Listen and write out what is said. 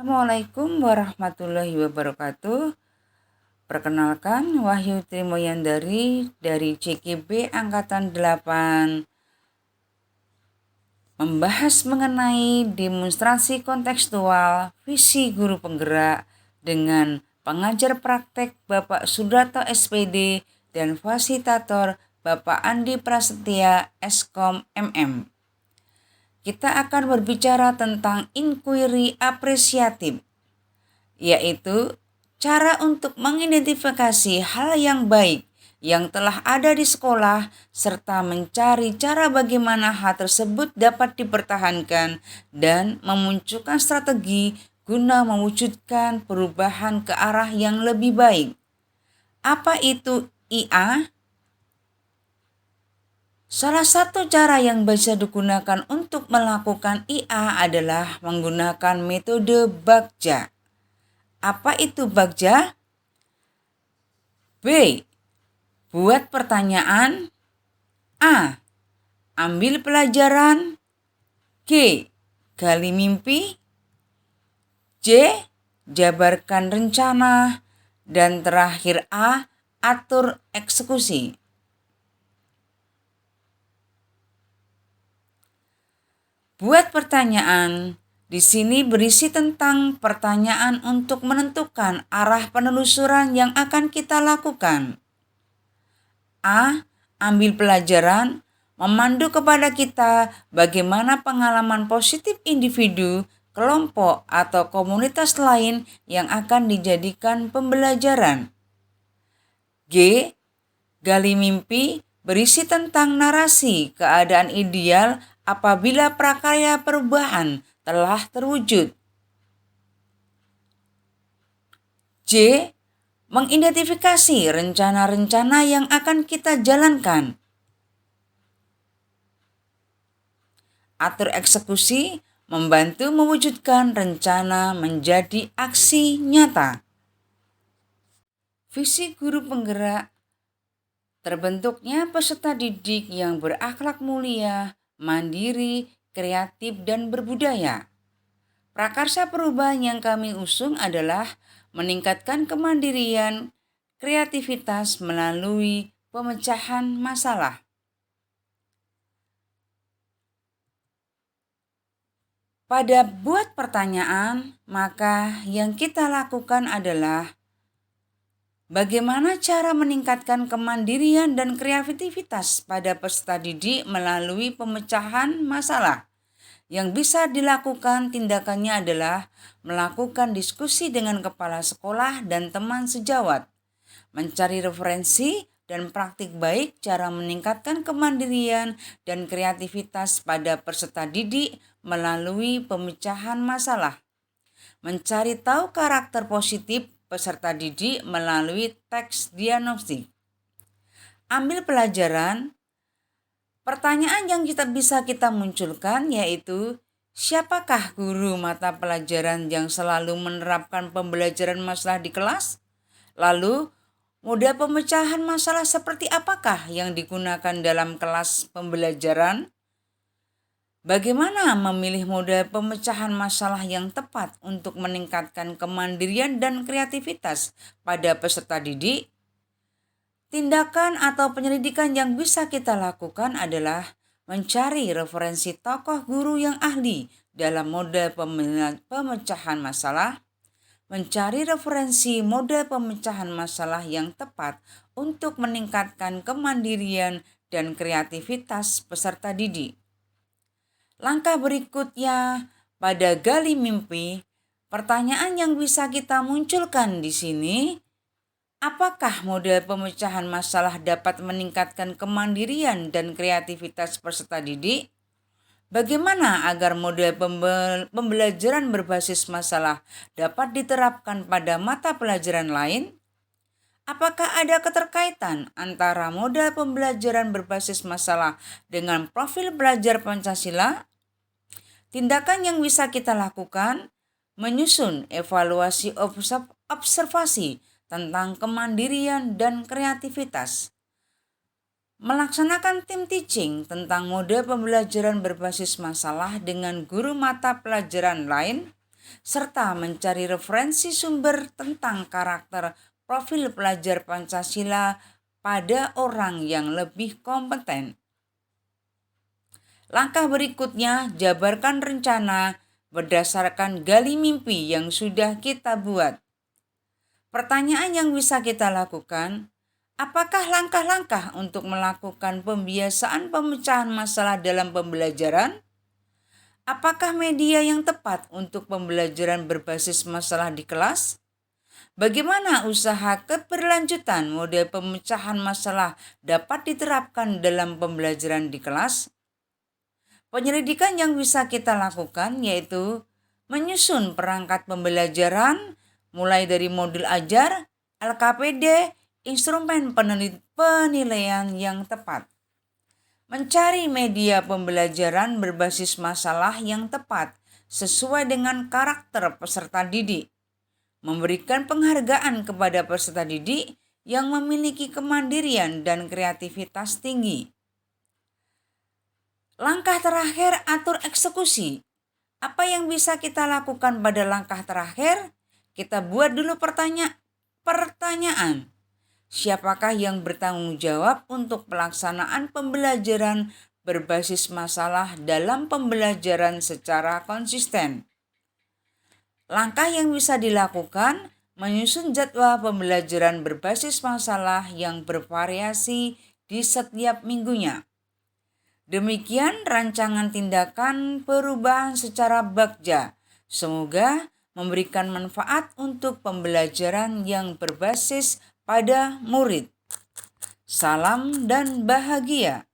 Assalamualaikum warahmatullahi wabarakatuh. Perkenalkan, Wahyu Trimoyandari dari CKB Angkatan 8 membahas mengenai demonstrasi kontekstual visi guru penggerak dengan pengajar praktek Bapak Sudarto SPD dan fasilitator Bapak Andi Prasetya Eskom MM. Kita akan berbicara tentang inquiry apresiatif, yaitu cara untuk mengidentifikasi hal yang baik yang telah ada di sekolah serta mencari cara bagaimana hal tersebut dapat dipertahankan dan memunculkan strategi guna mewujudkan perubahan ke arah yang lebih baik. Apa itu IA? Salah satu cara yang bisa digunakan untuk melakukan IA adalah menggunakan metode Bagja. Apa itu Bagja? B. Buat pertanyaan. A. Ambil pelajaran. G. Gali mimpi. J. Jabarkan rencana. Dan terakhir A. Atur eksekusi. Buat pertanyaan. Di sini berisi tentang pertanyaan untuk menentukan arah penelusuran yang akan kita lakukan. A. Ambil pelajaran, memandu kepada kita bagaimana pengalaman positif individu, kelompok, atau komunitas lain yang akan dijadikan pembelajaran. G. Gali mimpi, berisi tentang narasi keadaan ideal apabila prakarya perubahan telah terwujud. J. Mengidentifikasi rencana-rencana yang akan kita jalankan. Atur eksekusi, membantu mewujudkan rencana menjadi aksi nyata. Visi guru penggerak, terbentuknya peserta didik yang berakhlak mulia, mandiri, kreatif, dan berbudaya. Prakarsa perubahan yang kami usung adalah meningkatkan kemandirian, kreativitas melalui pemecahan masalah. Pada buat pertanyaan, maka yang kita lakukan adalah bagaimana cara meningkatkan kemandirian dan kreativitas pada peserta didik melalui pemecahan masalah? Yang bisa dilakukan tindakannya adalah melakukan diskusi dengan kepala sekolah dan teman sejawat, mencari referensi dan praktik baik cara meningkatkan kemandirian dan kreativitas pada peserta didik melalui pemecahan masalah, mencari tahu karakter positif peserta didik melalui teks diagnostik. Ambil pelajaran. Pertanyaan yang bisa kita munculkan yaitu, siapakah guru mata pelajaran yang selalu menerapkan pembelajaran masalah di kelas? Lalu, model pemecahan masalah seperti apakah yang digunakan dalam kelas pembelajaran? Bagaimana memilih model pemecahan masalah yang tepat untuk meningkatkan kemandirian dan kreativitas pada peserta didik? Tindakan atau penyelidikan yang bisa kita lakukan adalah mencari referensi tokoh guru yang ahli dalam model pemecahan masalah, mencari referensi model pemecahan masalah yang tepat untuk meningkatkan kemandirian dan kreativitas peserta didik. Langkah berikutnya pada gali mimpi, pertanyaan yang bisa kita munculkan di sini, apakah model pemecahan masalah dapat meningkatkan kemandirian dan kreativitas peserta didik? Bagaimana agar model pembelajaran berbasis masalah dapat diterapkan pada mata pelajaran lain? Apakah ada keterkaitan antara model pembelajaran berbasis masalah dengan profil belajar Pancasila? Tindakan yang bisa kita lakukan, menyusun evaluasi observasi tentang kemandirian dan kreativitas. Melaksanakan tim teaching tentang model pembelajaran berbasis masalah dengan guru mata pelajaran lain serta mencari referensi sumber tentang karakter profil pelajar Pancasila pada orang yang lebih kompeten. Langkah berikutnya, jabarkan rencana berdasarkan gali mimpi yang sudah kita buat. Pertanyaan yang bisa kita lakukan, apakah langkah-langkah untuk melakukan pembiasaan pemecahan masalah dalam pembelajaran? Apakah media yang tepat untuk pembelajaran berbasis masalah di kelas? Bagaimana usaha keberlanjutan model pemecahan masalah dapat diterapkan dalam pembelajaran di kelas? Penyelidikan yang bisa kita lakukan yaitu menyusun perangkat pembelajaran mulai dari modul ajar, LKPD, instrumen penilaian yang tepat. Mencari media pembelajaran berbasis masalah yang tepat sesuai dengan karakter peserta didik. Memberikan penghargaan kepada peserta didik yang memiliki kemandirian dan kreativitas tinggi. Langkah terakhir, atur eksekusi. Apa yang bisa kita lakukan pada langkah terakhir? Kita buat dulu pertanyaan. Siapakah yang bertanggung jawab untuk pelaksanaan pembelajaran berbasis masalah dalam pembelajaran secara konsisten? Langkah yang bisa dilakukan, menyusun jadwal pembelajaran berbasis masalah yang bervariasi di setiap minggunya. Demikian rancangan tindakan perubahan secara bagja. Semoga memberikan manfaat untuk pembelajaran yang berbasis pada murid. Salam dan bahagia.